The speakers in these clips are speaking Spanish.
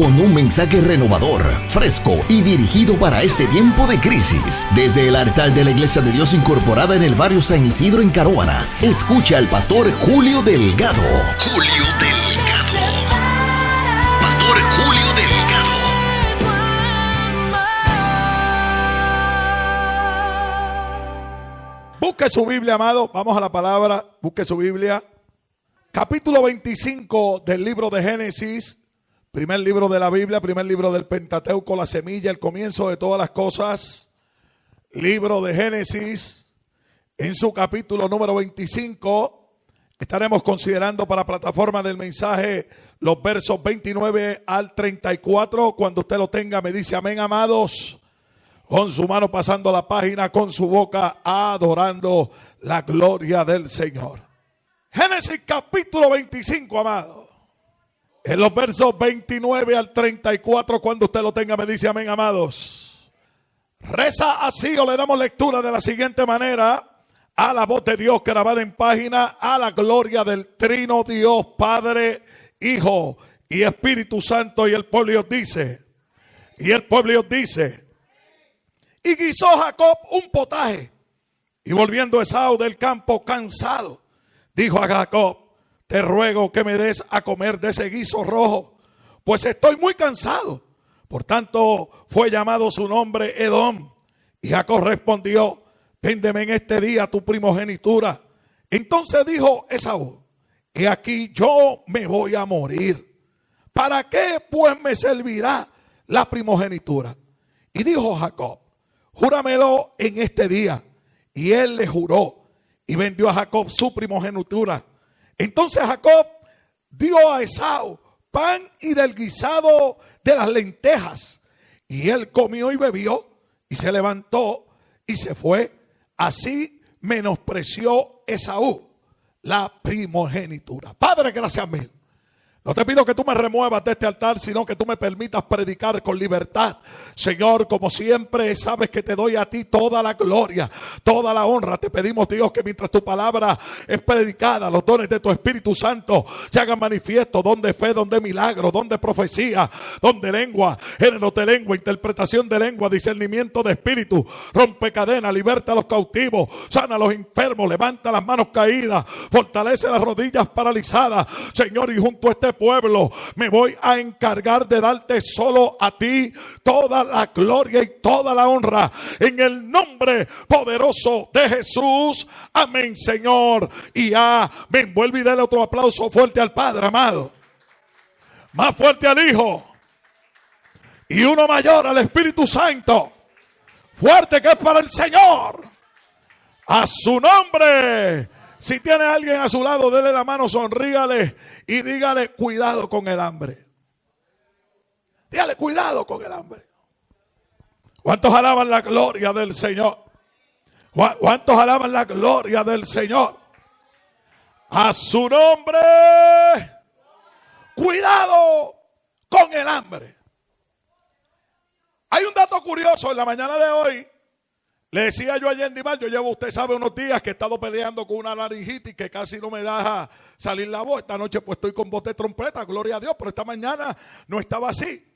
con un mensaje renovador, fresco y dirigido para este tiempo de crisis. Desde el altar de la Iglesia de Dios incorporada en el barrio San Isidro en Caróbanas, escucha al pastor Julio Delgado. Julio Delgado. Pastor Julio Delgado. Busque su Biblia, amado. Vamos a la palabra. Busque su Biblia. Capítulo 25 del libro de Génesis. Primer libro de la Biblia, primer libro del Pentateuco, la semilla, el comienzo de todas las cosas. Libro de Génesis, en su capítulo número 25, estaremos considerando para plataforma del mensaje los versos 29 al 34. Cuando usted lo tenga, me dice amén, amados. Con su mano pasando la página, con su boca adorando la gloria del Señor. Génesis capítulo 25, amado. En los versos 29 al 34, cuando usted lo tenga, me dice amén, amados. Reza así, o le damos lectura de la siguiente manera, a la voz de Dios grabada en página, a la gloria del trino Dios, Padre, Hijo y Espíritu Santo. Y el pueblo dice, y guisó Jacob un potaje, y volviendo Esaú del campo cansado, dijo a Jacob: te ruego que me des a comer de ese guiso rojo, pues estoy muy cansado. Por tanto fue llamado su nombre Edom. Y Jacob respondió: véndeme en este día tu primogenitura. Entonces dijo Esaú: he aquí yo me voy a morir. ¿Para qué pues me servirá la primogenitura? Y dijo Jacob: júramelo en este día. Y él le juró y vendió a Jacob su primogenitura. Entonces Jacob dio a Esaú pan y del guisado de las lentejas. Y él comió y bebió y se levantó y se fue. Así menospreció Esaú la primogenitura. Padre, gracias mil. No te pido que tú me remuevas de este altar, sino que tú me permitas predicar con libertad. Señor, como siempre, sabes que te doy a ti toda la gloria, toda la honra. Te pedimos, Dios, que mientras tu palabra es predicada, los dones de tu Espíritu Santo se hagan manifiesto. Don de fe, don de milagro, don de profecía, don de lengua, género de lengua, interpretación de lengua, discernimiento de espíritu, rompe cadenas, liberta a los cautivos, sana a los enfermos, levanta las manos caídas, fortalece las rodillas paralizadas. Señor, y junto a este pueblo me voy a encargar de darte solo a ti toda la gloria y toda la honra, en el nombre poderoso de Jesús. Amén, Señor, y amén. Vuelve y dale otro aplauso fuerte al Padre, amado, más fuerte al Hijo y uno mayor al Espíritu Santo, fuerte que es para el Señor. A su nombre. Si tiene a alguien a su lado, dele la mano, sonríale y dígale: cuidado con el hambre. Dígale: cuidado con el hambre. ¿Cuántos alaban la gloria del Señor? ¿Cuántos alaban la gloria del Señor? A su nombre. Cuidado con el hambre. Hay un dato curioso en la mañana de hoy. Le decía yo a Yendi Mar, yo llevo, usted sabe, unos días que he estado peleando con una laringitis que casi no me deja salir la voz. Esta noche pues estoy con voz de trompeta, gloria a Dios, pero esta mañana no estaba así.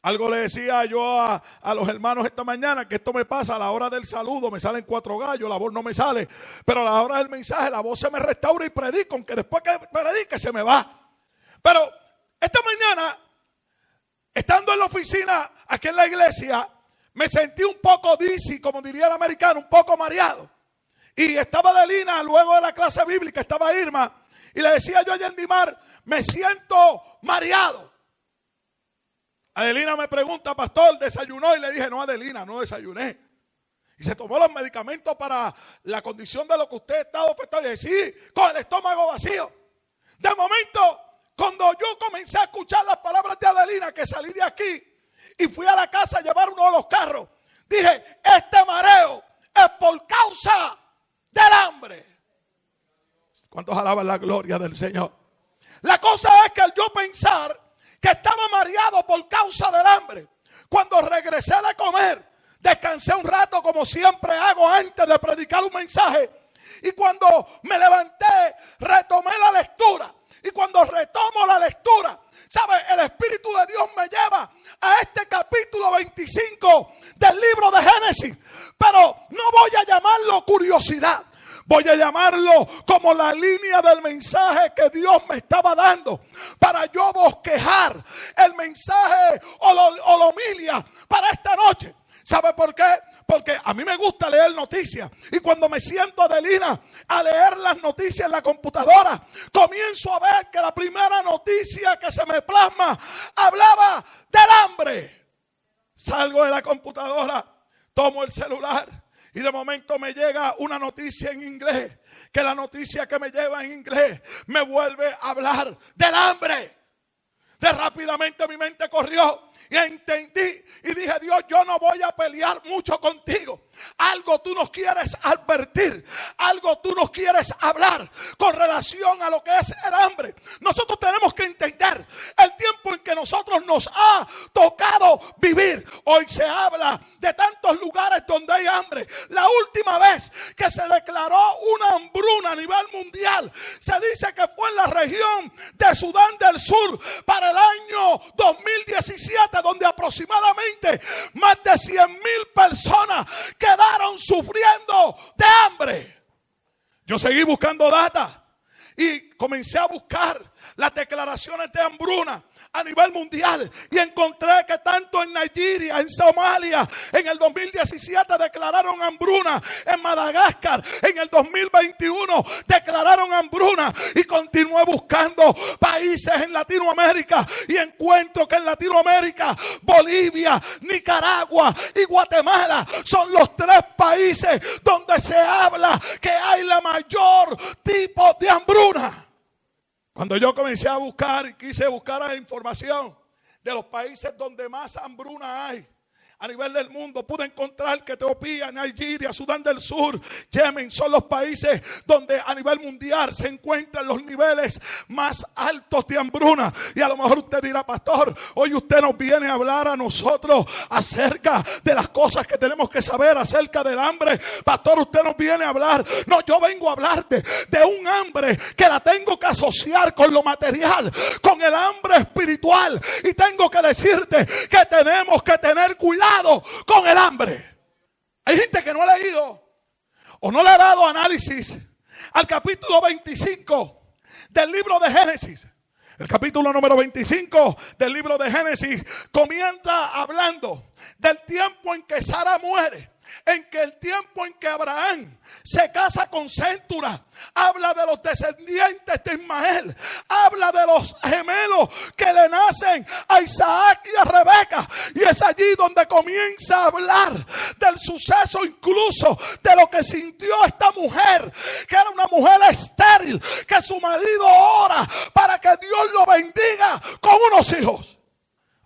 Algo le decía yo a los hermanos esta mañana, que esto me pasa a la hora del saludo, me salen 4 gallos, la voz no me sale, pero a la hora del mensaje la voz se me restaura y predico, aunque después que predique se me va. Pero esta mañana, estando en la oficina aquí en la iglesia, me sentí un poco dizzy, como diría el americano, un poco mareado. Y estaba Adelina, luego de la clase bíblica, estaba Irma. Y le decía yo a Yendimar: me siento mareado. Adelina me pregunta: pastor, ¿desayunó? Y le dije: no, Adelina, no desayuné. Y se tomó los medicamentos para la condición de lo que usted estaba afectado. Y dije: sí, con el estómago vacío. De momento, cuando yo comencé a escuchar las palabras de Adelina, que salí de aquí y fui a la casa a llevar uno de los carros, dije: este mareo es por causa del hambre. ¿Cuántos alaban la gloria del Señor? La cosa es que al yo pensar que estaba mareado por causa del hambre, cuando regresé de comer, descansé un rato como siempre hago antes de predicar un mensaje, y cuando me levanté retomé la lectura. Y cuando retomo la lectura, ¿sabe? El Espíritu de Dios me lleva curiosidad. Voy a llamarlo como la línea del mensaje que Dios me estaba dando para yo bosquejar el mensaje o la homilia para esta noche. ¿Sabe por qué? Porque a mí me gusta leer noticias y cuando me siento, Adelina, a leer las noticias en la computadora, comienzo a ver que la primera noticia que se me plasma hablaba del hambre. Salgo de la computadora, tomo el celular y de momento me llega una noticia en inglés, que la noticia que me lleva en inglés me vuelve a hablar del hambre. De rápidamente mi mente corrió y entendí y dije: Dios, yo no voy a pelear mucho contigo. Algo tú nos quieres advertir, algo tú nos quieres hablar con relación a lo que es el hambre. Nosotros tenemos que entender el tiempo en que nosotros nos ha tocado vivir. Hoy se habla de tantos lugares donde hay hambre. La última vez que se declaró una hambruna a nivel mundial, se dice que fue en la región de Sudán del Sur para el año 2017, donde aproximadamente más de 100,000 personas quedaron sufriendo de hambre. Yo seguí buscando data y comencé a buscar las declaraciones de hambruna a nivel mundial y encontré que tanto en Nigeria, en Somalia, en el 2017 declararon hambruna, en Madagascar en el 2021 declararon hambruna, y continué buscando países en Latinoamérica y encuentro que en Latinoamérica, Bolivia, Nicaragua y Guatemala son los 3 países donde se habla que hay la mayor tipo de hambruna. Cuando yo comencé a buscar y quise buscar información de los países donde más hambruna hay a nivel del mundo, pude encontrar que Etiopía, Nigeria, Sudán del Sur, Yemen son los países donde a nivel mundial se encuentran los niveles más altos de hambruna. Y a lo mejor usted dirá: pastor, hoy usted nos viene a hablar a nosotros acerca de las cosas que tenemos que saber acerca del hambre. Pastor, usted nos viene a hablar. No, yo vengo a hablarte de un hambre que la tengo que asociar con lo material, con el hambre espiritual. Y tengo que decirte que tenemos que tener cuidado con el hambre. Hay gente que no ha leído o no le ha dado análisis al capítulo 25 del libro de Génesis. El capítulo número 25 del libro de Génesis comienza hablando del tiempo en que Sara muere, en que el tiempo en que Abraham se casa con Céntura. Habla de los descendientes de Ismael, habla de los gemelos que le nacen a Isaac y a Rebeca, y es allí donde comienza a hablar del suceso, incluso de lo que sintió esta mujer, que era una mujer estéril, que su marido ora para que Dios lo bendiga con unos hijos.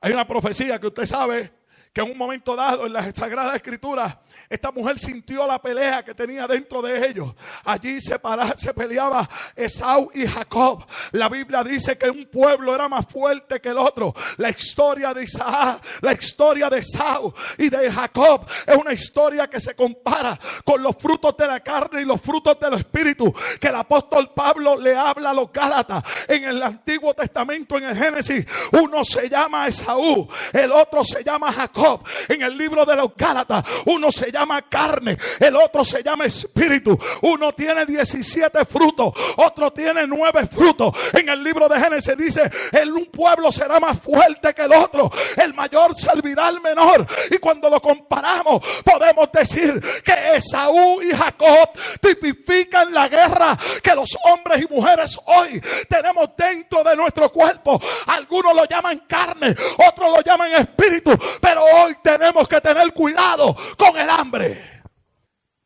Hay una profecía que usted sabe que en un momento dado en la Sagrada Escritura, esta mujer sintió la pelea que tenía dentro de ellos. Allí se peleaba Esaú y Jacob. La Biblia dice que un pueblo era más fuerte que el otro. La historia de Isaac, la historia de Esaú y de Jacob es una historia que se compara con los frutos de la carne y los frutos del espíritu, que el apóstol Pablo le habla a los Gálatas en el Antiguo Testamento, en el Génesis. Uno se llama Esaú, el otro se llama Jacob. En el libro de los Gálatas, uno se llama carne, el otro se llama espíritu. Uno tiene 17 frutos, otro tiene 9 frutos. En el libro de Génesis dice: un pueblo será más fuerte que el otro, el mayor servirá al menor. Y cuando lo comparamos, podemos decir que Esaú y Jacob tipifican la guerra que los hombres y mujeres hoy tenemos dentro de nuestro cuerpo. Algunos lo llaman carne, otros lo llaman espíritu, pero hoy tenemos que tener cuidado con el hambre.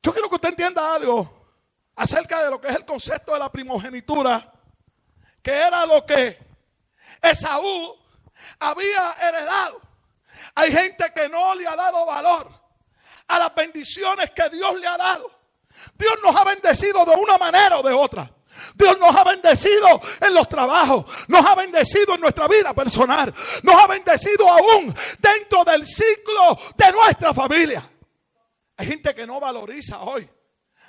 Yo quiero que usted entienda algo acerca de lo que es el concepto de la primogenitura, que era lo que Esaú había heredado. Hay gente que no le ha dado valor a las bendiciones que Dios le ha dado. Dios nos ha bendecido de una manera o de otra. Dios nos ha bendecido en los trabajos, nos ha bendecido en nuestra vida personal, nos ha bendecido aún dentro del ciclo de nuestra familia. Hay gente que no valoriza hoy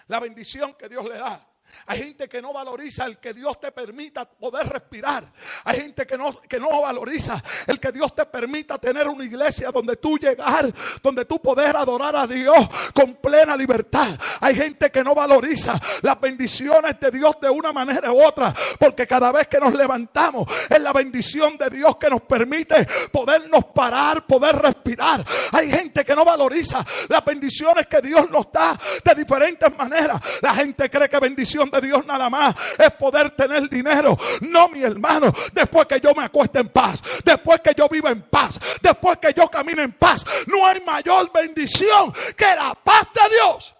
la bendición que Dios le da. Hay gente que no valoriza el que Dios te permita poder respirar. Hay gente que no valoriza el que Dios te permita tener una iglesia donde tú llegar, donde tú poder adorar a Dios con plena libertad. Hay gente que no valoriza las bendiciones de Dios de una manera u otra, porque cada vez que nos levantamos es la bendición de Dios que nos permite podernos parar, poder respirar. Hay gente que no valoriza las bendiciones que Dios nos da de diferentes maneras. La gente cree que bendición de Dios nada más es poder tener dinero. No, mi hermano, después que yo me acueste en paz, después que yo viva en paz, después que yo camine en paz, no hay mayor bendición que la paz de Dios.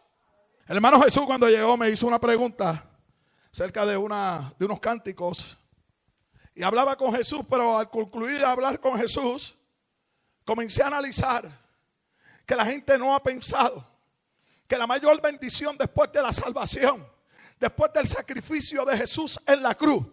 El hermano Jesús, cuando llegó, me hizo una pregunta acerca de unos cánticos y hablaba con Jesús, pero al concluir de hablar con Jesús comencé a analizar que la gente no ha pensado que la mayor bendición después de la salvación, después del sacrificio de Jesús en la cruz,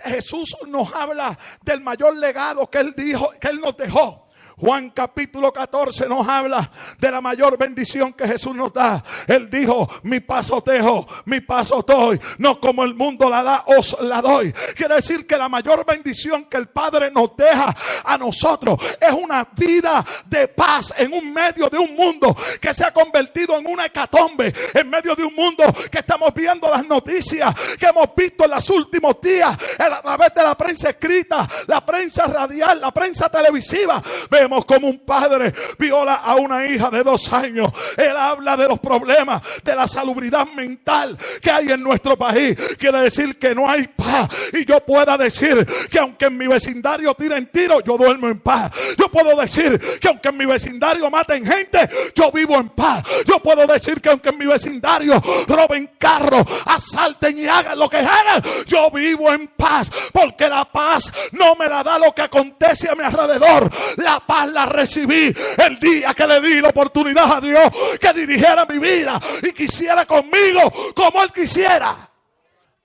Jesús nos habla del mayor legado que Él dijo, que Él nos dejó. Juan capítulo 14 nos habla de la mayor bendición que Jesús nos da. Él dijo: mi paz os dejo, mi paz os doy, no como el mundo la da, os la doy. Quiere decir que la mayor bendición que el Padre nos deja a nosotros es una vida de paz en un medio de un mundo que se ha convertido en una hecatombe, en medio de un mundo que estamos viendo las noticias que hemos visto en los últimos días a través de la prensa escrita, la prensa radial, la prensa televisiva. Vemos como un padre viola a una hija de 2 años. Él habla de los problemas, de la salubridad mental que hay en nuestro país. Quiere decir que no hay paz. Y yo pueda decir que aunque en mi vecindario tiren tiros, yo duermo en paz. Yo puedo decir que aunque en mi vecindario maten gente, yo vivo en paz. Yo puedo decir que aunque en mi vecindario roben carros, asalten y hagan lo que hagan, yo vivo en paz. Porque la paz no me la da lo que acontece a mi alrededor. La paz la recibí el día que le di la oportunidad a Dios que dirigiera mi vida y quisiera conmigo como Él quisiera.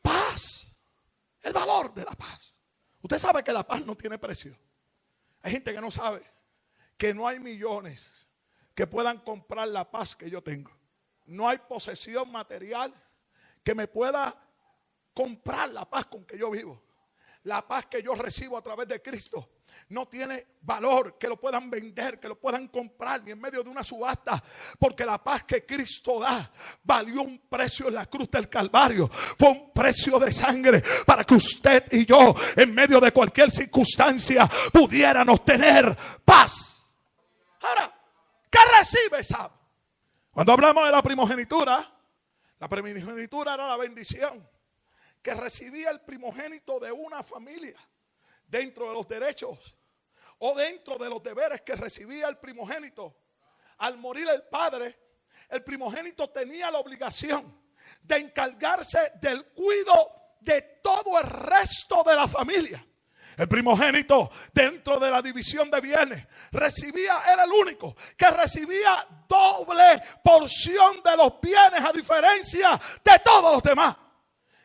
Paz, el valor de la paz. Usted sabe que la paz no tiene precio. Hay gente que no sabe que no hay millones que puedan comprar la paz que yo tengo. No hay posesión material que me pueda comprar la paz con que yo vivo. La paz que yo recibo a través de Cristo no tiene valor que lo puedan vender, que lo puedan comprar, ni en medio de una subasta, porque la paz que Cristo da valió un precio en la cruz del Calvario. Fue un precio de sangre para que usted y yo, en medio de cualquier circunstancia, pudiéramos tener paz. Ahora, ¿qué recibe esa? Cuando hablamos de la primogenitura era la bendición que recibía el primogénito de una familia. Dentro de los derechos o dentro de los deberes que recibía el primogénito, al morir el padre, el primogénito tenía la obligación de encargarse del cuidado de todo el resto de la familia. El primogénito, dentro de la división de bienes, era el único que recibía doble porción de los bienes, a diferencia de todos los demás.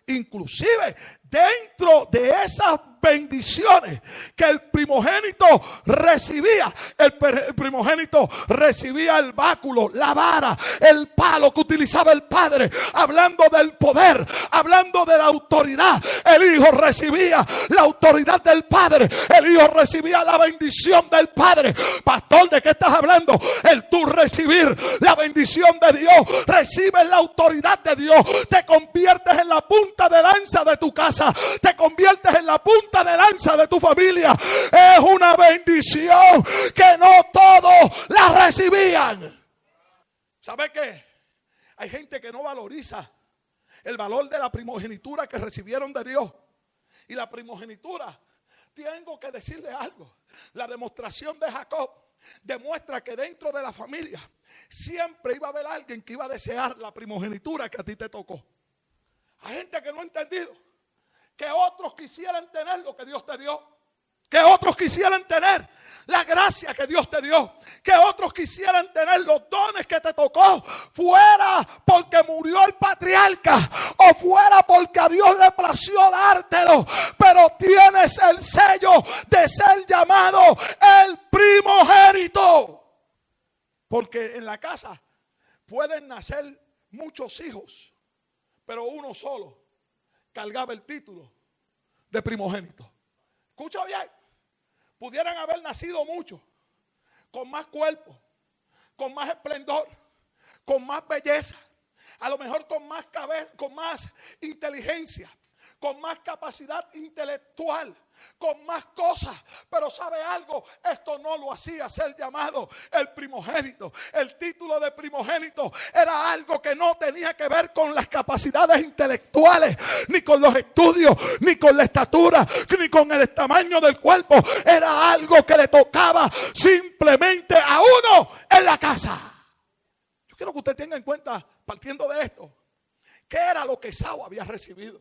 Inclusive dentro de esas bendiciones que el primogénito recibía, el primogénito recibía el báculo, la vara, el palo que utilizaba el padre, hablando del poder, hablando de la autoridad. El hijo recibía la autoridad del padre, el hijo recibía la bendición del padre. Pastor, ¿de qué estás hablando? El tú recibir la bendición de Dios, recibes la autoridad de Dios, te conviertes en la punta de lanza de tu casa, te conviertes en la punta de lanza de tu familia. Es una bendición que no todos la recibían. ¿Sabe qué? Hay gente que no valoriza el valor de la primogenitura que recibieron de Dios. Y la primogenitura, tengo que decirle algo, la demostración de Jacob demuestra que dentro de la familia siempre iba a haber alguien que iba a desear la primogenitura que a ti te tocó. Hay gente que no ha entendido que otros quisieran tener lo que Dios te dio, que otros quisieran tener la gracia que Dios te dio, que otros quisieran tener los dones que te tocó, fuera porque murió el patriarca o fuera porque a Dios le plació dártelo, pero tienes el sello de ser llamado el primogénito. Porque en la casa pueden nacer muchos hijos, pero uno solo cargaba el título de primogénito. Escucha bien, pudieran haber nacido muchos, con más cuerpo, con más esplendor, con más belleza, a lo mejor con más cabeza, con más inteligencia, con más capacidad intelectual, con más cosas. Pero ¿sabe algo? Esto no lo hacía ser llamado el primogénito. El título de primogénito era algo que no tenía que ver con las capacidades intelectuales, ni con los estudios, ni con la estatura, ni con el tamaño del cuerpo. Era algo que le tocaba simplemente a uno en la casa. Yo quiero que usted tenga en cuenta, partiendo de esto, qué era lo que Esaú había recibido.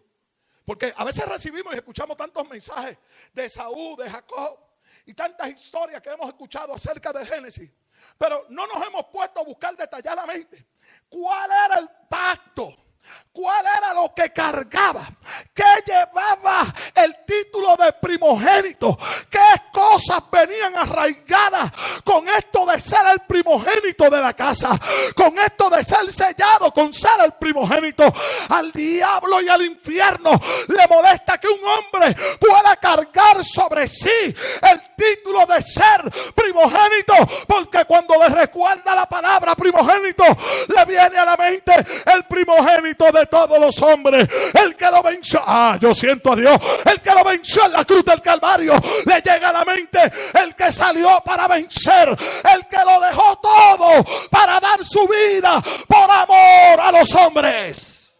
Porque a veces recibimos y escuchamos tantos mensajes de Esaú, de Jacob y tantas historias que hemos escuchado acerca de Génesis. Pero no nos hemos puesto a buscar detalladamente cuál era el pacto, cuál era lo que cargaba, qué llevaba el título de primogénito, qué cosas venían arraigadas con esto de ser el primogénito de la casa, con esto de ser sellado con ser el primogénito. Al diablo y al infierno le molesta que un hombre pueda cargar sobre sí el título de ser primogénito, porque cuando le recuerda la palabra primogénito, le viene a la mente el primogénito de todos los hombres, el que lo venció. Yo siento a Dios, el que lo venció en la cruz del Calvario. Le llega a la mente el que salió para vencer, el que lo dejó todo para dar su vida por amor a los hombres.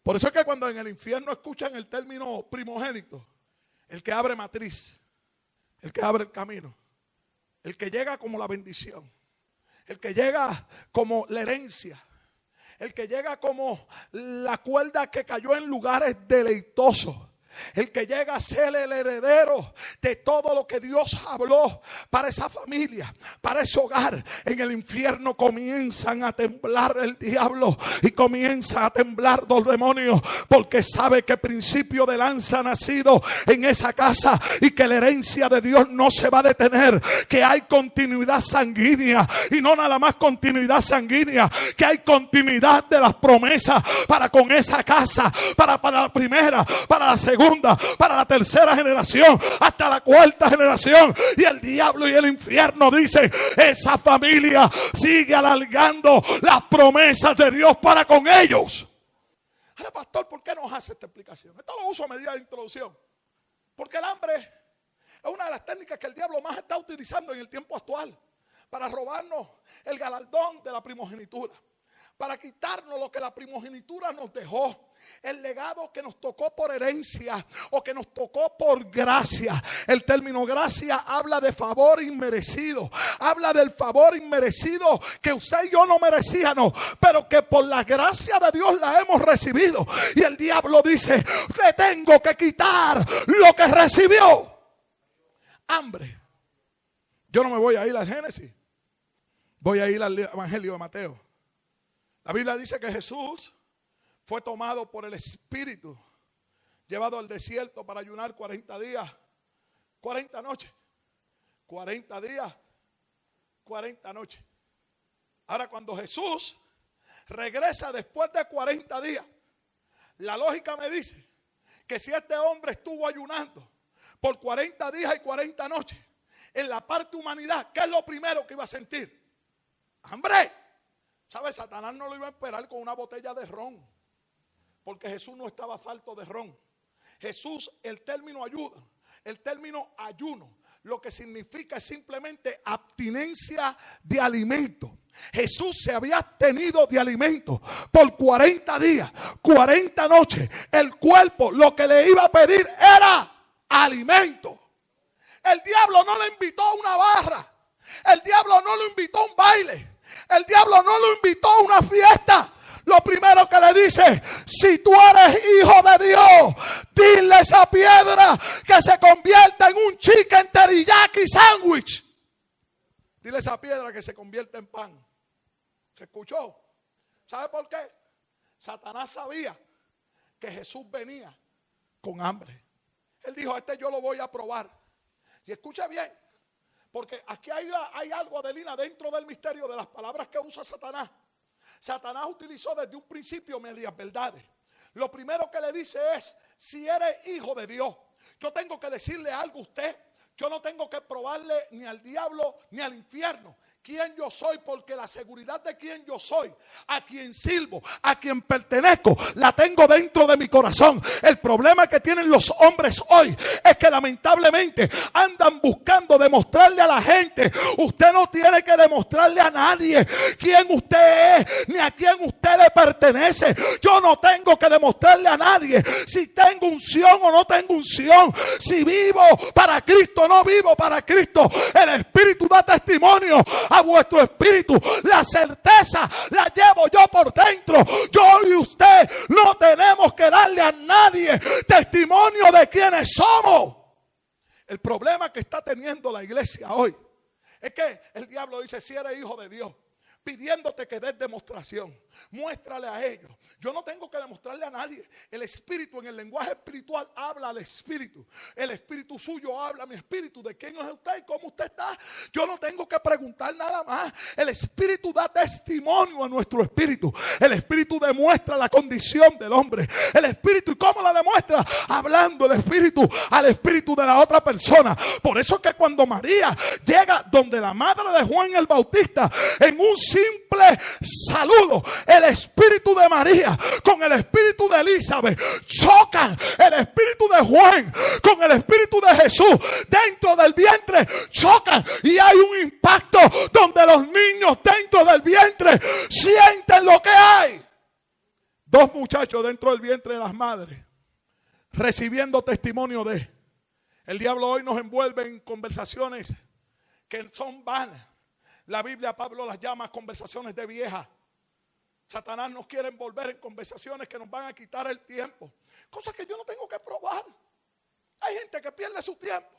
Por eso es que cuando en el infierno escuchan el término primogénito, el que abre matriz, el que abre el camino, el que llega como la bendición, el que llega como la herencia, el que llega como la cuerda que cayó en lugares deleitosos, el que llega a ser el heredero de todo lo que Dios habló para esa familia, para ese hogar. En el infierno comienzan a temblar el diablo y comienzan a temblar los demonios, porque sabe que principio de lanza ha nacido en esa casa y que la herencia de Dios no se va a detener, que hay continuidad sanguínea, y no nada más continuidad sanguínea, que hay continuidad de las promesas para con esa casa, para la primera, para la segunda, para la tercera generación, hasta la cuarta generación. Y el diablo y el infierno dicen: esa familia sigue alargando las promesas de Dios para con ellos. Ahora, pastor, ¿por qué nos hace esta explicación? Esto lo uso a medida de introducción, porque el hambre es una de las técnicas que el diablo más está utilizando en el tiempo actual para robarnos el galardón de la primogenitura, para quitarnos lo que la primogenitura nos dejó, el legado que nos tocó por herencia o que nos tocó por gracia. El término gracia habla de favor inmerecido, habla del favor inmerecido que usted y yo no merecíamos, pero que por la gracia de Dios la hemos recibido. Y el diablo dice: le tengo que quitar lo que recibió. Hambre. Yo no me voy a ir al Génesis, voy a ir al Evangelio de Mateo. La Biblia dice que Jesús fue tomado por el Espíritu, llevado al desierto para ayunar 40 días, 40 noches. 40 días, 40 noches. Ahora, cuando Jesús regresa después de 40 días, la lógica me dice que si este hombre estuvo ayunando por 40 días y 40 noches, en la parte humanidad, ¿qué es lo primero que iba a sentir? ¡Hambre! ¿Sabe? Satanás no lo iba a esperar con una botella de ron, porque Jesús no estaba falto de ron. Jesús, el término ayuda, el término ayuno, lo que significa es simplemente abstinencia de alimento. Jesús se había abstenido de alimento por 40 días, 40 noches. El cuerpo lo que le iba a pedir era alimento. El diablo no le invitó a una barra, el diablo no lo invitó a un baile, el diablo no lo invitó a una fiesta. Lo primero que le dice: si tú eres hijo de Dios, dile a esa piedra que se convierta en un chicken teriyaki sándwich. Dile a esa piedra que se convierta en pan. ¿Se escuchó? ¿Sabe por qué? Satanás sabía que Jesús venía con hambre. Él dijo: este yo lo voy a probar. Y escucha bien, porque aquí hay algo, Adelina, dentro del misterio de las palabras que usa Satanás. Satanás utilizó desde un principio medias verdades. lo primero que le dice es: si eres hijo de Dios. Yo tengo que decirle algo a usted. Yo no tengo que probarle ni al diablo ni al infierno quién yo soy, porque la seguridad de quién yo soy, a quien sirvo, a quien pertenezco, la tengo dentro de mi corazón. El problema que tienen los hombres hoy es que lamentablemente andan buscando demostrarle a la gente. Usted no tiene que demostrarle a nadie quién usted es, ni a quién usted le pertenece. Yo no tengo que demostrarle a nadie si tengo unción o no tengo unción, si vivo para Cristo o no vivo para Cristo. El Espíritu da testimonio a vuestro espíritu. La certeza la llevo yo por dentro. Yo y usted no tenemos que darle a nadie testimonio de quiénes somos. El problema que está teniendo la iglesia hoy es que el diablo dice: si eres hijo de Dios, pidiéndote que des demostración, muéstrale a ellos. Yo no tengo que demostrarle a nadie. El Espíritu, en el lenguaje espiritual, habla al Espíritu. El Espíritu suyo habla a mi espíritu de quién es usted y cómo usted está. Yo no tengo que preguntar nada más. El Espíritu da testimonio a nuestro espíritu. El Espíritu demuestra la condición del hombre. El Espíritu, ¿y cómo la demuestra? Hablando el Espíritu al espíritu de la otra persona. Por eso que cuando María llega donde la madre de Juan el Bautista, en un simple saludo, el espíritu de María con el espíritu de Elizabeth chocan. El espíritu de Juan con el espíritu de Jesús dentro del vientre chocan, y hay un impacto donde los niños dentro del vientre sienten lo que hay. Dos muchachos dentro del vientre de las madres recibiendo testimonio de. El diablo hoy nos envuelve en conversaciones que son vanas. La Biblia, Pablo las llama conversaciones de vieja. Satanás nos quiere envolver en conversaciones que nos van a quitar el tiempo. Cosas que yo no tengo que probar. Hay gente que pierde su tiempo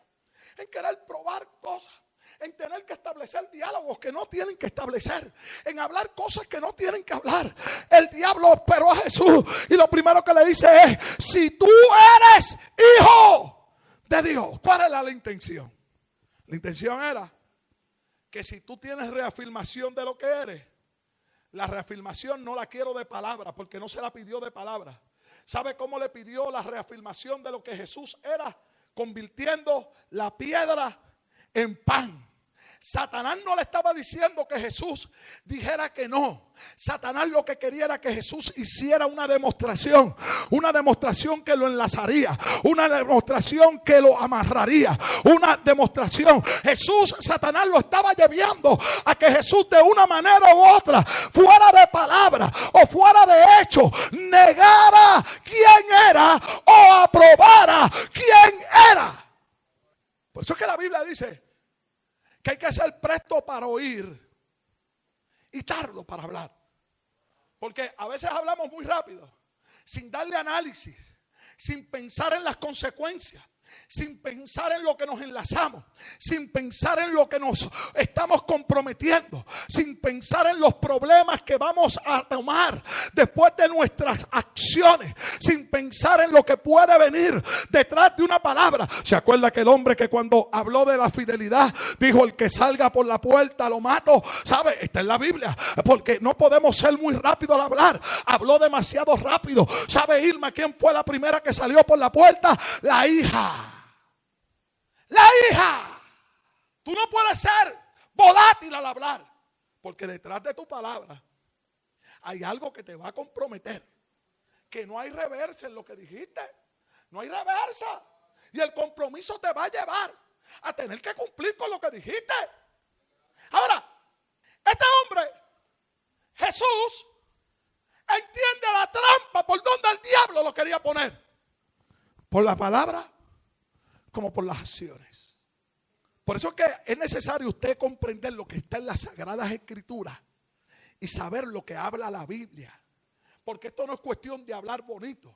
en querer probar cosas, en tener que establecer diálogos que no tienen que establecer, en hablar cosas que no tienen que hablar. El diablo esperó a Jesús y lo primero que le dice es: si tú eres hijo de Dios. ¿Cuál era la intención? La intención era que si tú tienes reafirmación de lo que eres, la reafirmación no la quiero de palabra, porque no se la pidió de palabra. ¿Sabe cómo le pidió la reafirmación de lo que Jesús era? Convirtiendo la piedra en pan. Satanás no le estaba diciendo que Jesús dijera que no. Satanás lo que quería era que Jesús hiciera una demostración que lo enlazaría, una demostración que lo amarraría, una demostración. Satanás lo estaba llevando a que Jesús, de una manera u otra, fuera de palabra o fuera de hecho, negara quién era o aprobara quién era. Por eso es que la Biblia dice que hay que ser presto para oír y tardo para hablar. Porque a veces hablamos muy rápido, sin darle análisis, sin pensar en las consecuencias, sin pensar en lo que nos enlazamos, sin pensar en lo que nos estamos comprometiendo, sin pensar en los problemas que vamos a tomar después de nuestras acciones, sin pensar en lo que puede venir detrás de una palabra. ¿Se acuerda que el hombre que cuando habló de la fidelidad dijo: el que salga por la puerta lo mato? ¿Sabe? Está en la Biblia, porque no podemos ser muy rápido al hablar. Habló demasiado rápido. ¿Sabe, Irma, quién fue la primera que salió por la puerta? La hija. La hija. Tú no puedes ser volátil al hablar, porque detrás de tu palabra hay algo que te va a comprometer, que no hay reversa en lo que dijiste. No hay reversa. Y el compromiso te va a llevar a tener que cumplir con lo que dijiste. Ahora, este hombre, Jesús, entiende la trampa por donde el diablo lo quería poner. Por la palabra como por las acciones. Por eso es que es necesario usted comprender lo que está en las Sagradas Escrituras y saber lo que habla la Biblia. Porque esto no es cuestión de hablar bonito.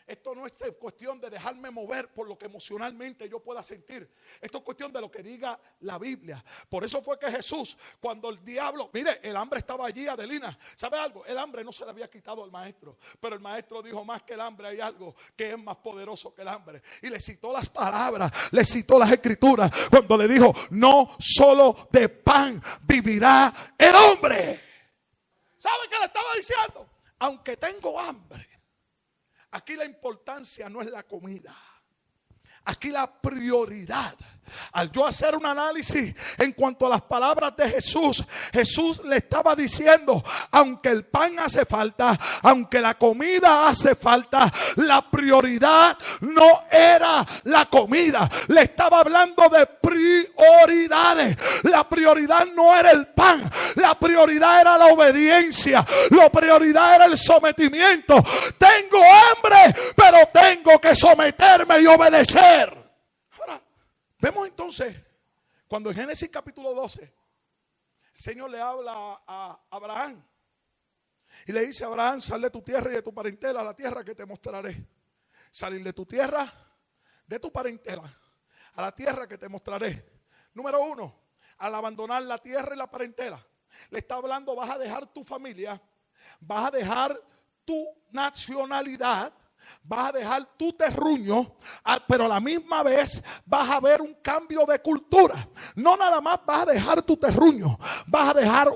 Esto no es cuestión de dejarme mover por lo que emocionalmente yo pueda sentir. Esto es cuestión de lo que diga la Biblia. Por eso fue que Jesús, cuando el diablo, mire, el hambre estaba allí, Adelina. ¿Sabe algo? El hambre no se le había quitado al maestro. Pero el maestro dijo: más que el hambre hay algo que es más poderoso que el hambre. Y le citó las palabras, le citó las escrituras. Cuando le dijo: no solo de pan vivirá el hombre. ¿Sabe qué le estaba diciendo? Aunque tengo hambre, Aquí la importancia no es la comida. Aquí la prioridad. Al yo hacer un análisis en cuanto a las palabras de Jesús, Jesús le estaba diciendo, aunque el pan hace falta, aunque la comida hace falta, la prioridad no era la comida. Le estaba hablando de prioridades. La prioridad no era el pan, la prioridad era la obediencia, la prioridad era el sometimiento. Tengo hambre, pero tengo que someterme y obedecer. Vemos entonces, cuando en Génesis capítulo 12, el Señor le habla a Abraham y le dice a Abraham, sal de tu tierra y de tu parentela a la tierra que te mostraré. Salir de tu tierra, de tu parentela, a la tierra que te mostraré. Número 1, al abandonar la tierra y la parentela, le está hablando, vas a dejar tu familia, vas a dejar tu nacionalidad, vas a dejar tu terruño, pero a la misma vez vas a ver un cambio de cultura. No nada más vas a dejar tu terruño, vas a dejar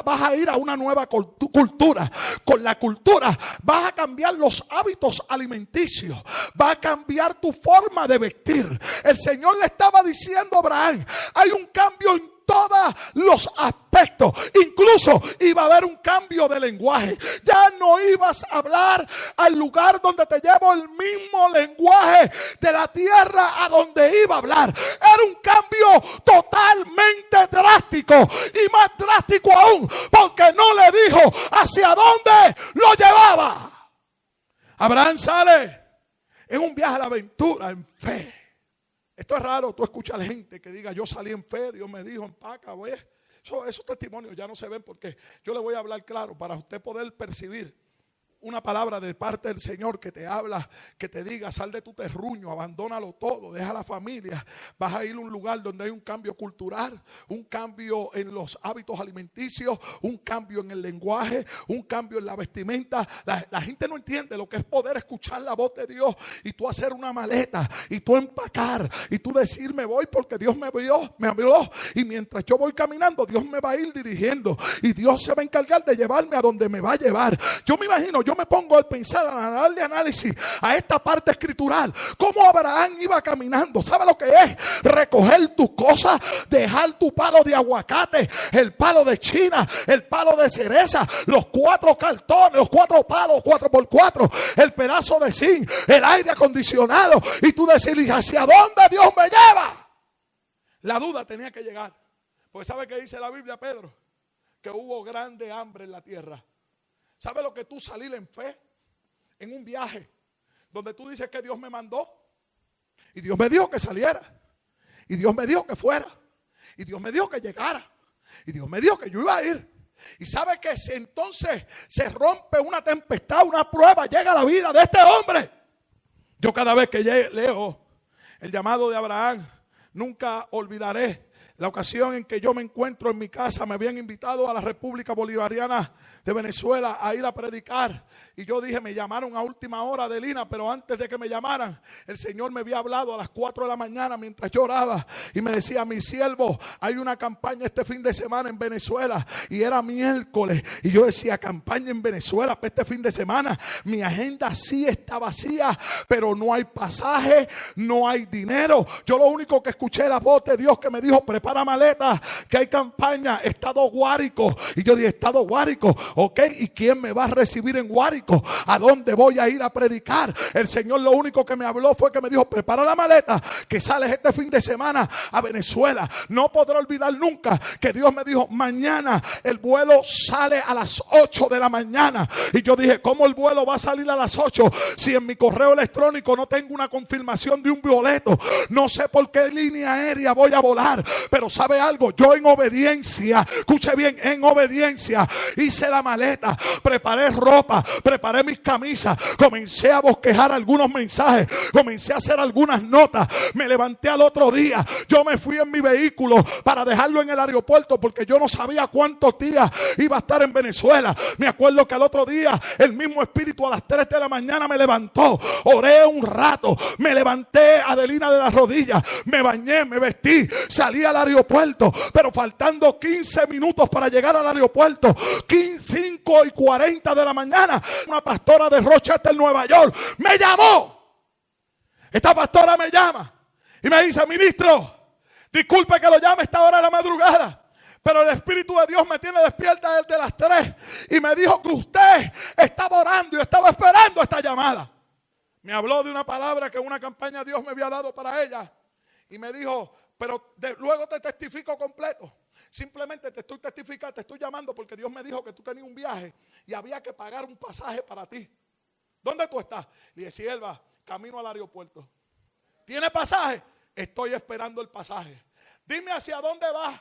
vas a ir a una nueva cultura. Con la cultura vas a cambiar los hábitos alimenticios, vas a cambiar tu forma de vestir. El Señor le estaba diciendo a Abraham, hay un cambio en todos los aspectos. Incluso iba a haber un cambio de lenguaje. Ya no ibas a hablar al lugar donde te llevo el mismo lenguaje de la tierra a donde iba a hablar. Era un cambio totalmente drástico, y más drástico aún porque no le dijo hacia dónde lo llevaba. Abraham sale en un viaje a la aventura en fe. Esto es raro, tú escuchas a la gente que diga, yo salí en fe, Dios me dijo, empaca, voy. Esos testimonios ya no se ven, porque yo le voy a hablar claro para usted poder percibir una palabra de parte del Señor que te habla, que te diga, sal de tu terruño, abandónalo todo, deja la familia. Vas a ir a un lugar donde hay un cambio cultural, un cambio en los hábitos alimenticios, un cambio en el lenguaje, un cambio en la vestimenta. La gente no entiende lo que es poder escuchar la voz de Dios y tú hacer una maleta y tú empacar y tú decir, me voy porque Dios me habló, y mientras yo voy caminando Dios me va a ir dirigiendo y Dios se va a encargar de llevarme a donde me va a llevar. Yo me imagino, yo me pongo al pensar, a darle análisis a esta parte escritural, cómo Abraham iba caminando. ¿Sabe lo que es? Recoger tus cosas, dejar tu palo de aguacate, el palo de China, el palo de cereza, los 4 cartones, los 4 palos, 4x4, el pedazo de zinc, el aire acondicionado, y tú decir, ¿hacia dónde Dios me lleva? La duda tenía que llegar, porque ¿sabe qué dice la Biblia, Pedro? Que hubo grande hambre en la tierra. ¿Sabe lo que tú salir en fe? En un viaje donde tú dices que Dios me mandó y Dios me dijo que saliera y Dios me dijo que fuera y Dios me dijo que llegara y Dios me dijo que yo iba a ir. Y sabe que si entonces se rompe una tempestad, una prueba, llega a la vida de este hombre. Yo cada vez que leo el llamado de Abraham, nunca olvidaré la ocasión en que yo me encuentro en mi casa. Me habían invitado a la República Bolivariana de Venezuela a ir a predicar. Y yo dije, me llamaron a última hora de Lina, pero antes de que me llamaran, el Señor me había hablado a las 4 de la mañana mientras yo oraba. Y me decía, mi siervo, hay una campaña este fin de semana en Venezuela. Y era miércoles. Y yo decía, campaña en Venezuela para este fin de semana. Mi agenda sí está vacía, pero no hay pasaje, no hay dinero. Yo lo único que escuché la voz de Dios que me dijo, prepara maletas, que hay campaña, Estado Guárico. Y yo dije, Estado Guárico, ok, ¿y quién me va a recibir en Guárico? ¿A dónde voy a ir a predicar? El Señor lo único que me habló fue que me dijo, prepara la maleta, que sales este fin de semana a Venezuela. No podré olvidar nunca que Dios me dijo, mañana el vuelo sale a las 8 de la mañana. Y yo dije, ¿cómo el vuelo va a salir a las 8 si en mi correo electrónico no tengo una confirmación de un boleto? No sé por qué línea aérea voy a volar, pero ¿sabe algo? Yo en obediencia, escuche bien, en obediencia hice la maleta, preparé ropa, preparé mis camisas, comencé a bosquejar algunos mensajes, comencé a hacer algunas notas, me levanté al otro día, yo me fui en mi vehículo para dejarlo en el aeropuerto porque yo no sabía cuántos días iba a estar en Venezuela. Me acuerdo que al otro día el mismo Espíritu a las 3 de la mañana me levantó, oré un rato, me levanté, Adelina, de las rodillas, me bañé, me vestí, salí al aeropuerto, pero faltando 15 minutos para llegar al aeropuerto, 5:40 de la mañana, una pastora de Rochester, Nueva York, me llamó. Esta pastora me llama y me dice: ministro, disculpe que lo llame a esta hora de la madrugada, pero el Espíritu de Dios me tiene despierta desde las 3 y me dijo que usted estaba orando y estaba esperando esta llamada. Me habló de una palabra que una campaña Dios me había dado para ella y me dijo: pero luego te testifico completo. Simplemente te estoy testificando, te estoy llamando porque Dios me dijo que tú tenías un viaje y había que pagar un pasaje para ti. ¿Dónde tú estás? Le dije: Sierva, camino al aeropuerto. ¿Tiene pasaje? Estoy esperando el pasaje. Dime hacia dónde vas.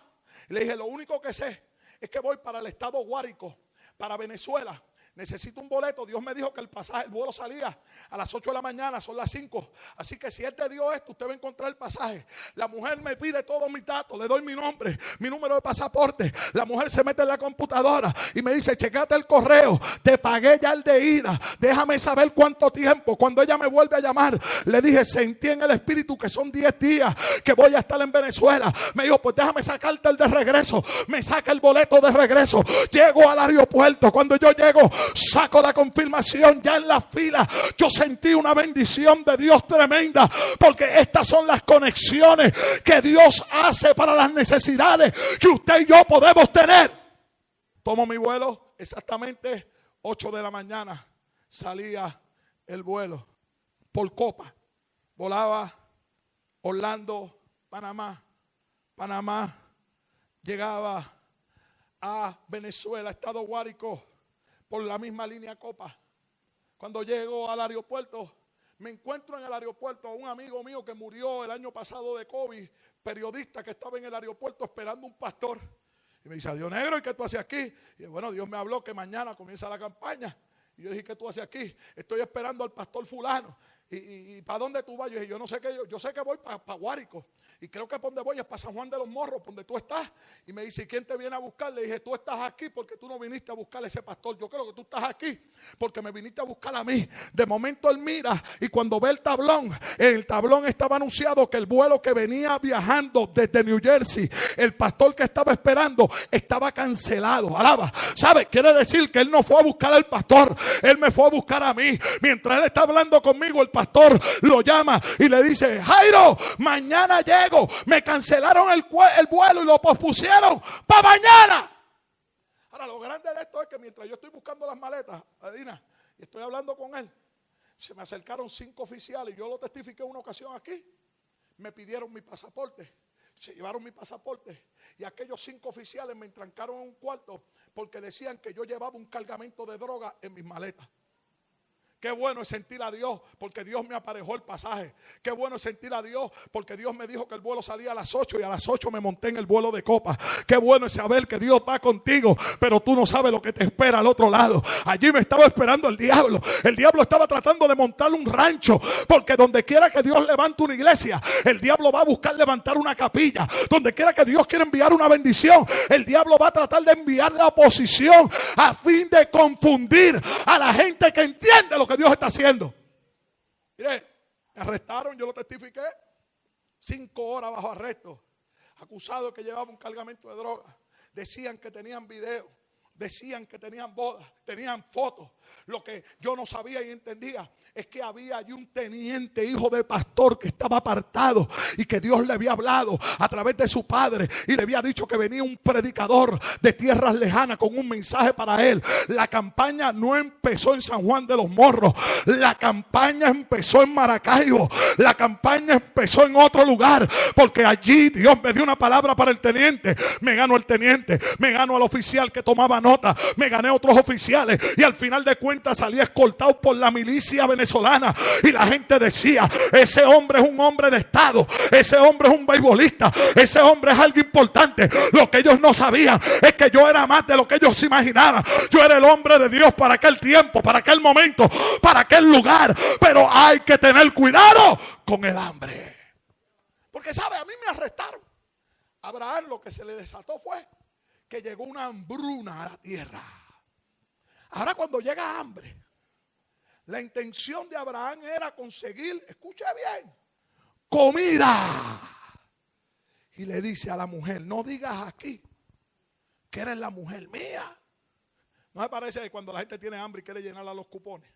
Le dije: lo único que sé es que voy para el estado Guárico, para Venezuela. Necesito un boleto. Dios me dijo que el vuelo salía a las 8 de la mañana, son las 5. Así que si Él te dio esto, usted va a encontrar el pasaje. La mujer me pide todos mis datos, le doy mi nombre, mi número de pasaporte. La mujer se mete en la computadora y me dice: checate el correo, te pagué ya el de ida, déjame saber cuánto tiempo. Cuando ella me vuelve a llamar, le dije: sentí en el espíritu que son 10 días que voy a estar en Venezuela. Me dijo: pues déjame sacarte el de regreso. Me saca el boleto de regreso. Llego al aeropuerto. Cuando yo llego, saco la confirmación, ya en la fila yo sentí una bendición de Dios tremenda, porque estas son las conexiones que Dios hace para las necesidades que usted y yo podemos tener. Tomo mi vuelo, exactamente 8 de la mañana salía el vuelo por Copa, volaba Orlando, Panamá, llegaba a Venezuela, estado Guárico, por la misma línea Copa. Cuando llego al aeropuerto, me encuentro en el aeropuerto a un amigo mío que murió el año pasado de COVID, periodista que estaba en el aeropuerto esperando un pastor. Y me dice: Dios negro, ¿y qué tú haces aquí? Y bueno, Dios me habló que mañana comienza la campaña. Y yo dije: ¿qué tú haces aquí? Estoy esperando al pastor fulano. ¿Y para dónde tú vas? Yo dije: yo no sé qué, yo sé que voy para Guárico. Y creo que para donde voy es para San Juan de los Morros, donde tú estás. Y me dice: ¿y quién te viene a buscar? Le dije: tú estás aquí porque tú no viniste a buscar a ese pastor. Yo creo que tú estás aquí porque me viniste a buscar a mí. De momento él mira y cuando ve el tablón estaba anunciado que el vuelo que venía viajando desde New Jersey, el pastor que estaba esperando, estaba cancelado. Alaba. ¿Sabe? Quiere decir que él no fue a buscar al pastor, él me fue a buscar a mí. Mientras él está hablando conmigo, el pastor lo llama y le dice: Jairo, mañana llego. Me cancelaron el vuelo y lo pospusieron para mañana. Ahora, lo grande de esto es que mientras yo estoy buscando las maletas, Adina, y estoy hablando con él, se me acercaron 5 oficiales. Yo lo testifiqué una ocasión aquí. Me pidieron mi pasaporte, se llevaron mi pasaporte, y aquellos 5 oficiales me entrancaron en un cuarto porque decían que yo llevaba un cargamento de droga en mis maletas. Qué bueno es sentir a Dios porque Dios me aparejó el pasaje. Qué bueno es sentir a Dios porque Dios me dijo que el vuelo salía a las 8 y a las 8 me monté en el vuelo de Copa. Qué bueno es saber que Dios va contigo, pero tú no sabes lo que te espera al otro lado. Allí me estaba esperando el diablo. El diablo estaba tratando de montar un rancho, porque donde quiera que Dios levante una iglesia, el diablo va a buscar levantar una capilla. Donde quiera que Dios quiera enviar una bendición, el diablo va a tratar de enviar la oposición a fin de confundir a la gente que entiende lo que Dios está haciendo. Mire, me arrestaron, yo lo testifiqué, 5 horas bajo arresto, acusado de que llevaba un cargamento de droga. Decían que tenían video, decían que tenían bodas, tenían fotos. Lo que yo no sabía y entendía es que había allí un teniente, hijo de pastor, que estaba apartado y que Dios le había hablado a través de su padre y le había dicho que venía un predicador de tierras lejanas con un mensaje para él. La campaña no empezó en San Juan de los Morros, la campaña empezó en Maracaibo, la campaña empezó en otro lugar, porque allí Dios me dio una palabra para el teniente. Me ganó el teniente, me ganó al oficial que tomaba nota, me gané otros oficiales y al final de cuentas salí escoltado por la milicia venezolana. Y la gente decía: ese hombre es un hombre de estado, ese hombre es un beisbolista, ese hombre es algo importante. Lo que ellos no sabían es que yo era más de lo que ellos se imaginaban. Yo era el hombre de Dios para aquel tiempo, para aquel momento, para aquel lugar. Pero hay que tener cuidado con el hambre, porque sabe, a mí me arrestaron. Abraham, lo que se le desató fue que llegó una hambruna a la tierra. Ahora, cuando llega hambre, la intención de Abraham era conseguir, escuche bien, comida. y le dice a la mujer: no digas aquí que eres la mujer mía. ¿No me parece que cuando la gente tiene hambre y quiere llenarla los cupones?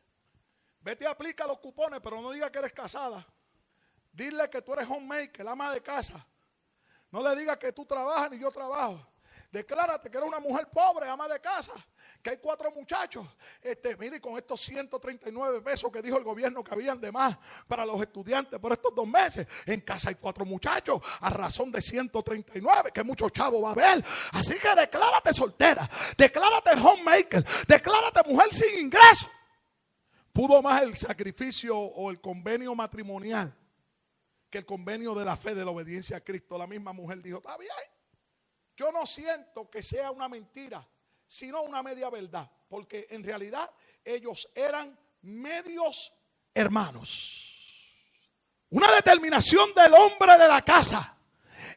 Vete y aplica los cupones, pero no digas que eres casada. Dile que tú eres homemaker, la ama de casa. No le digas que tú trabajas ni yo trabajo. Declárate que eres una mujer pobre, ama de casa, que hay 4 muchachos. Mire, con estos 139 pesos que dijo el gobierno que habían de más para los estudiantes por estos 2 meses, en casa hay 4 muchachos a razón de 139, que muchos chavos va a haber. Así que declárate soltera, declárate homemaker, declárate mujer sin ingreso. Pudo más el sacrificio o el convenio matrimonial que el convenio de la fe, de la obediencia a Cristo. La misma mujer dijo: está bien, yo no siento que sea una mentira, sino una media verdad, porque en realidad ellos eran medios hermanos. Una determinación del hombre de la casa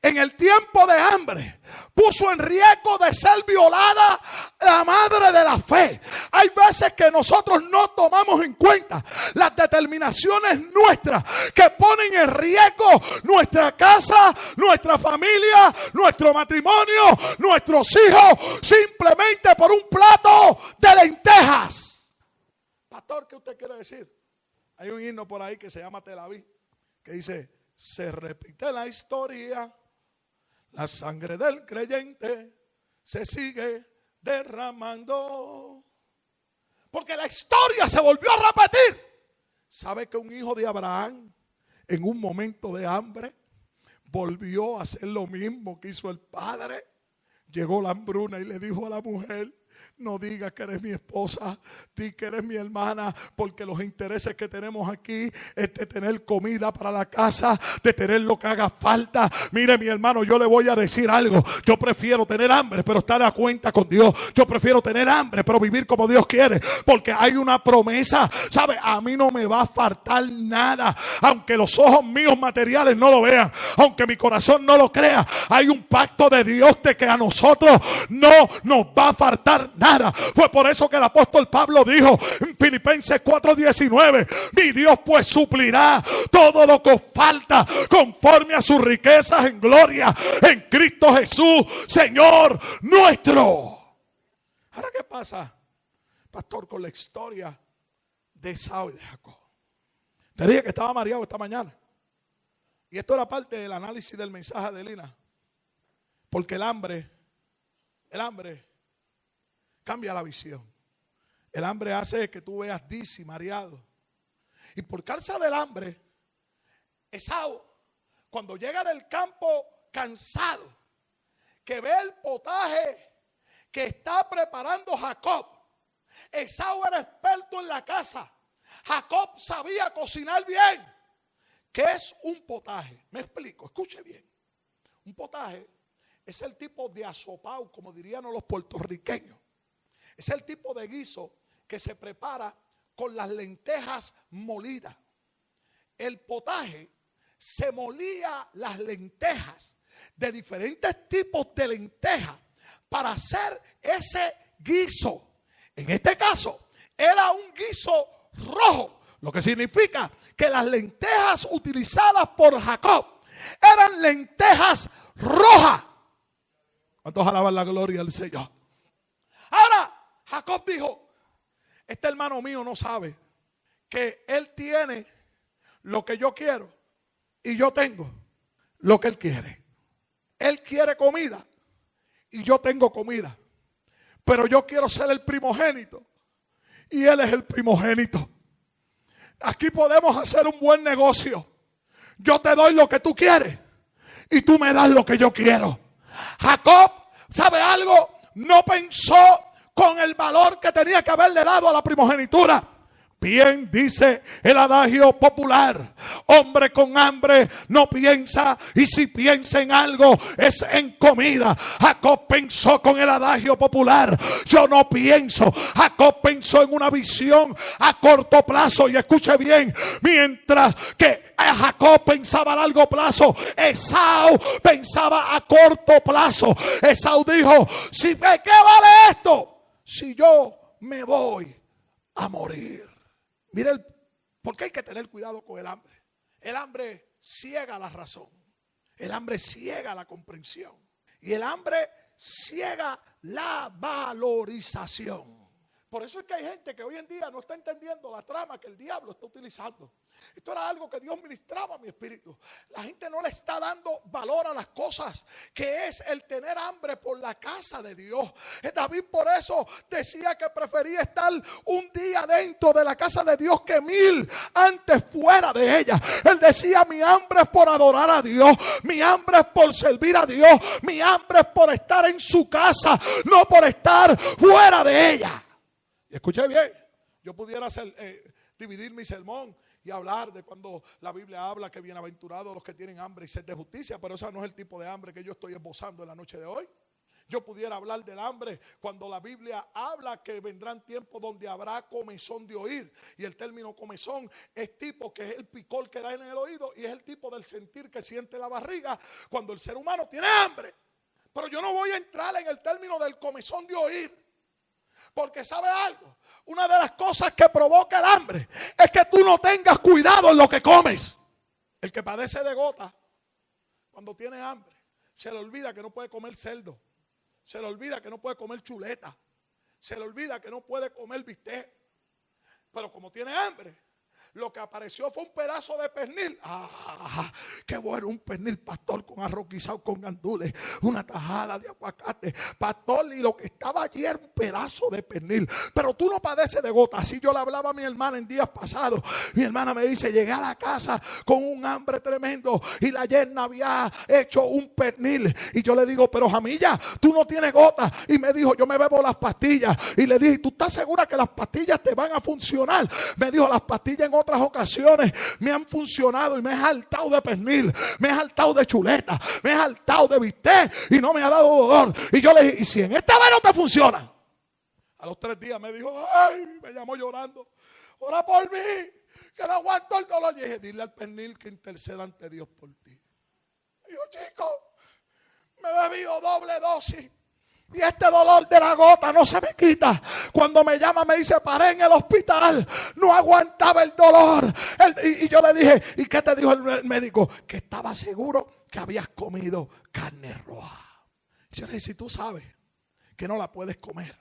en el tiempo de hambre puso en riesgo de ser violada la madre de la fe. Hay veces que nosotros no tomamos en cuenta las determinaciones nuestras que ponen en riesgo nuestra casa, nuestra familia, nuestro matrimonio, nuestros hijos, simplemente por un plato de lentejas. Pastor, ¿qué usted quiere decir? Hay un himno por ahí que se llama Tel Aviv, que dice: se repite la historia, la sangre del creyente se sigue derramando. Porque la historia se volvió a repetir. ¿Sabe que un hijo de Abraham en un momento de hambre volvió a hacer lo mismo que hizo el padre? Llegó la hambruna y le dijo a la mujer: no digas que eres mi esposa, di que eres mi hermana, porque los intereses que tenemos aquí es de tener comida para la casa, de tener lo que haga falta. Mire, mi hermano, yo le voy a decir algo: yo prefiero tener hambre pero estar a cuenta con Dios. Yo prefiero tener hambre pero vivir como Dios quiere, porque hay una promesa. ¿Sabe? A mí no me va a faltar nada, aunque los ojos míos materiales no lo vean, aunque mi corazón no lo crea. Hay un pacto de Dios de que a nosotros no nos va a faltar nada. Fue por eso que el apóstol Pablo dijo en Filipenses 4:19: mi Dios pues suplirá todo lo que os falta conforme a sus riquezas en gloria en Cristo Jesús, Señor nuestro. Ahora, ¿qué pasa, pastor, con la historia de Esaú y de Jacob? Te dije que estaba mareado esta mañana, y esto era parte del análisis del mensaje de Lina, porque el hambre cambia la visión. El hambre hace que tú veas dizzy, mareado. Y por causa del hambre, Esaú, cuando llega del campo cansado, que ve el potaje que está preparando Jacob. Esaú era experto en la casa. Jacob sabía cocinar bien. ¿Qué es un potaje? Me explico, escuche bien. Un potaje es el tipo de asopao, como dirían los puertorriqueños. Es el tipo de guiso que se prepara con las lentejas molidas. El potaje se molía las lentejas de diferentes tipos de lentejas para hacer ese guiso. En este caso era un guiso rojo, lo que significa que las lentejas utilizadas por Jacob eran lentejas rojas. ¿Cuántos alaban la gloria del Señor? Ahora Jacob dijo: este hermano mío no sabe que él tiene lo que yo quiero y yo tengo lo que él quiere. Él quiere comida y yo tengo comida, pero yo quiero ser el primogénito y él es el primogénito. Aquí podemos hacer un buen negocio. Yo te doy lo que tú quieres y tú me das lo que yo quiero. Jacob, ¿sabe algo? No pensó con el valor que tenía que haberle dado a la primogenitura. Bien dice el adagio popular: hombre con hambre no piensa, y si piensa en algo es en comida. Jacob pensó con el adagio popular: yo no pienso. Jacob pensó en una visión a corto plazo. Y escuche bien, mientras que Jacob pensaba a largo plazo, Esaú pensaba a corto plazo. Esaú dijo: ¿qué vale esto si yo me voy a morir? Mire, ¿por qué hay que tener cuidado con el hambre? El hambre ciega la razón. El hambre ciega la comprensión. Y el hambre ciega la valorización. Por eso es que hay gente que hoy en día no está entendiendo la trama que el diablo está utilizando. Esto era algo que Dios ministraba a mi espíritu. La gente no le está dando valor a las cosas, que es el tener hambre por la casa de Dios. David por eso decía que prefería estar un día dentro de la casa de Dios que 1000 antes fuera de ella. Él decía: mi hambre es por adorar a Dios, mi hambre es por servir a Dios, mi hambre es por estar en su casa, no por estar fuera de ella. Y escuché bien, yo pudiera dividir mi sermón y hablar de cuando la Biblia habla que bienaventurados los que tienen hambre y sed de justicia, pero ese no es el tipo de hambre que yo estoy esbozando en la noche de hoy. Yo pudiera hablar del hambre cuando la Biblia habla que vendrán tiempos donde habrá comezón de oír. Y el término comezón es tipo que es el picor que da en el oído y es el tipo del sentir que siente la barriga cuando el ser humano tiene hambre. Pero yo no voy a entrar en el término del comezón de oír. Porque ¿sabe algo? Una de las cosas que provoca el hambre es que tú no tengas cuidado en lo que comes. El que padece de gota, cuando tiene hambre, se le olvida que no puede comer cerdo. Se le olvida que no puede comer chuleta. Se le olvida que no puede comer bistec. Pero como tiene hambre, lo que apareció fue un pedazo de pernil. ¡Ah! ¡Qué bueno! Un pernil, pastor, con arroz guisado con gandules, una tajada de aguacate, pastor, y lo que estaba allí era un pedazo de pernil. Pero tú no padeces de gota. Así yo le hablaba a mi hermana en días pasados. Mi hermana me dice: llegué a la casa con un hambre tremendo y la yerna había hecho un pernil. Y yo le digo: pero Jamilla, tú no tienes gota. Y me dijo: yo me bebo las pastillas. Y le dije: ¿tú estás segura que las pastillas te van a funcionar? Me dijo: las pastillas en otras ocasiones me han funcionado y me he hartado de pernil, me he hartado de chuleta, me he hartado de bistec y no me ha dado dolor. Y yo le dije: ¿y si en esta vez no te funciona? A los 3 días me dijo: ay, me llamó llorando, ora por mí, que no aguanto el dolor. Y dije: dile al pernil que interceda ante Dios por ti. Y yo: chico, me he bebido doble dosis y este dolor de la gota no se me quita. Cuando me llama me dice: paré en el hospital, no aguantaba el dolor. Y yo le dije: ¿y qué te dijo el médico? Que estaba seguro que habías comido carne roja. Y yo le dije: si tú sabes que no la puedes comer,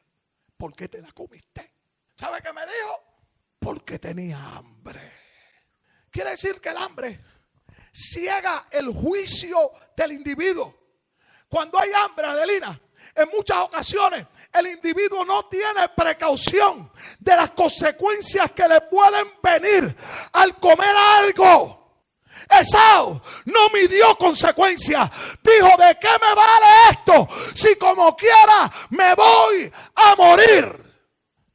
¿por qué te la comiste? ¿Sabe qué me dijo? Porque tenía hambre. Quiere decir que el hambre ciega el juicio del individuo. Cuando hay hambre, Adelina, en muchas ocasiones el individuo no tiene precaución de las consecuencias que le pueden venir al comer algo. Esaú no midió consecuencias. Dijo: ¿de qué me vale esto si como quiera me voy a morir?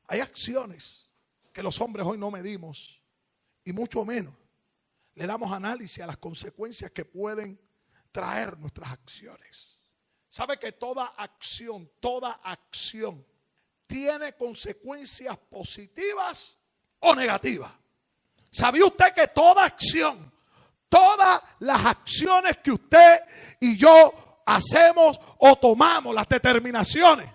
Hay acciones que los hombres hoy no medimos y mucho menos le damos análisis a las consecuencias que pueden traer nuestras acciones. ¿Sabe que toda acción tiene consecuencias positivas o negativas? ¿Sabía usted que toda acción, todas las acciones que usted y yo hacemos o tomamos, las determinaciones,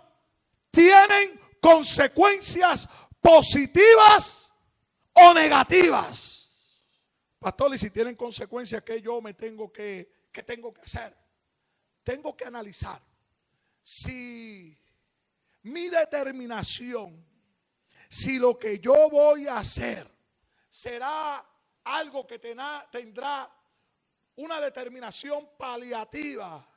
tienen consecuencias positivas o negativas? Pastor, y si tienen consecuencias, ¿qué yo me tengo que hacer? Tengo que analizar si mi determinación, si lo que yo voy a hacer será algo que tendrá una determinación paliativa,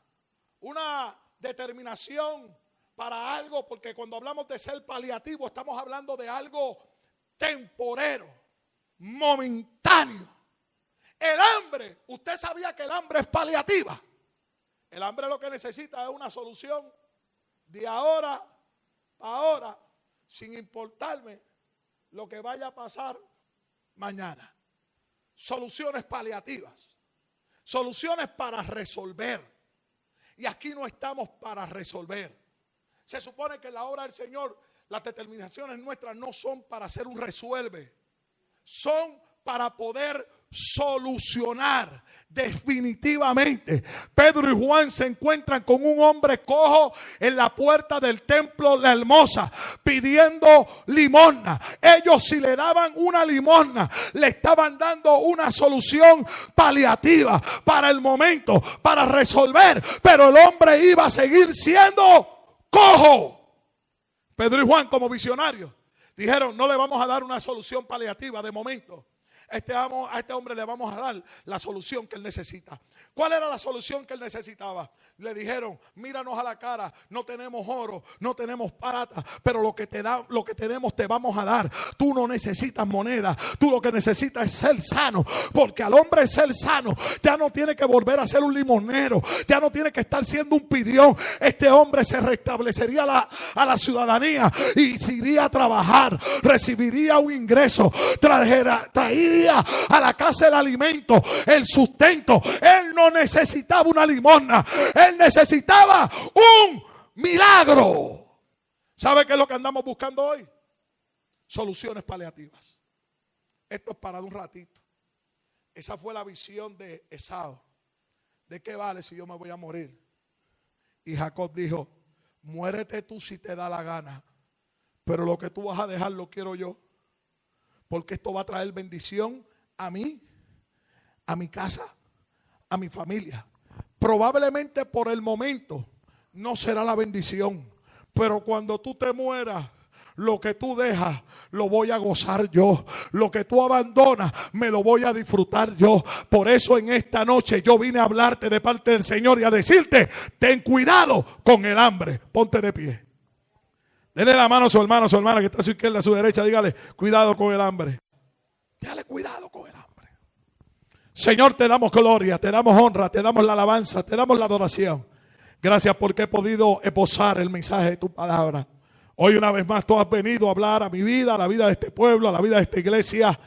una determinación para algo, porque cuando hablamos de ser paliativo estamos hablando de algo temporero, momentáneo. El hambre, ¿usted sabía que el hambre es paliativa? El hambre lo que necesita es una solución de ahora a ahora, sin importarme lo que vaya a pasar mañana. Soluciones paliativas, soluciones para resolver. Y aquí no estamos para resolver. Se supone que en la obra del Señor las determinaciones nuestras no son para hacer un resuelve, son para poder solucionar definitivamente. Pedro y Juan se encuentran con un hombre cojo en la puerta del templo La Hermosa pidiendo limosna. Ellos, si le daban una limosna, le estaban dando una solución paliativa para el momento, para resolver, pero el hombre iba a seguir siendo cojo. Pedro y Juan, como visionarios, dijeron: no le vamos a dar una solución paliativa de momento. A este hombre le vamos a dar la solución que él necesita. ¿Cuál era la solución que él necesitaba? Le dijeron: míranos a la cara, no tenemos oro, no tenemos plata, pero lo que tenemos te vamos a dar. Tú no necesitas moneda, tú lo que necesitas es ser sano, porque al hombre ser sano ya no tiene que volver a ser un limonero, ya no tiene que estar siendo un pidión. Este hombre se restablecería a la ciudadanía y se iría a trabajar, recibiría un ingreso, traería a la casa el alimento, el sustento. Él no necesitaba una limosna, él necesitaba un milagro. ¿Sabe qué es lo que andamos buscando hoy? Soluciones paliativas. Esto es para un ratito. Esa fue la visión de Esaú. ¿De qué vale si yo me voy a morir? Y Jacob dijo: muérete tú si te da la gana, pero lo que tú vas a dejar lo quiero yo, porque esto va a traer bendición a mí, a mi casa, a mi familia. Probablemente por el momento no será la bendición, pero cuando tú te mueras, lo que tú dejas lo voy a gozar yo. Lo que tú abandonas me lo voy a disfrutar yo. Por eso en esta noche yo vine a hablarte de parte del Señor y a decirte: ten cuidado con el hambre. Ponte de pie. Dele la mano a su hermano, a su hermana que está a su izquierda, a su derecha. Dígale: cuidado con el hambre. Dale cuidado con el hambre. Señor, te damos gloria, te damos honra, te damos la alabanza, te damos la adoración. Gracias porque he podido esbozar el mensaje de tu palabra. Hoy una vez más tú has venido a hablar a mi vida, a la vida de este pueblo, a la vida de esta iglesia,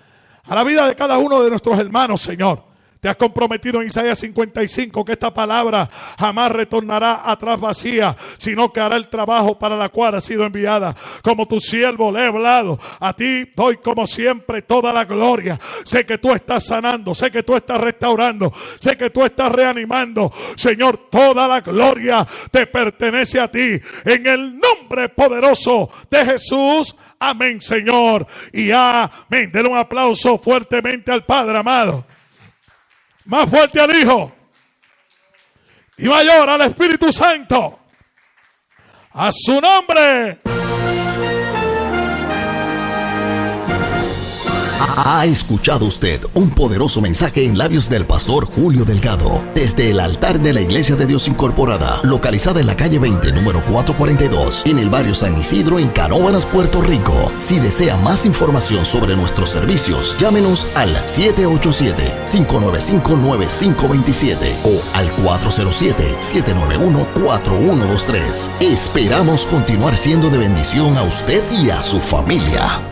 a la vida de cada uno de nuestros hermanos, Señor. Te has comprometido en Isaías 55 que esta palabra jamás retornará atrás vacía, sino que hará el trabajo para la cual ha sido enviada. Como tu siervo le he hablado, a ti doy como siempre toda la gloria. Sé que tú estás sanando, sé que tú estás restaurando, sé que tú estás reanimando. Señor, toda la gloria te pertenece a ti. En el nombre poderoso de Jesús. Amén, Señor. Y amén. Denle un aplauso fuertemente al Padre amado. Más fuerte al Hijo y mayor al Espíritu Santo. A su nombre. Ha escuchado usted un poderoso mensaje en labios del pastor Julio Delgado, desde el altar de la Iglesia de Dios Incorporada, localizada en la calle 20, número 442, en el barrio San Isidro, en Canóvanas, Puerto Rico. Si desea más información sobre nuestros servicios, llámenos al 787-595-9527 o al 407-791-4123. Esperamos continuar siendo de bendición a usted y a su familia.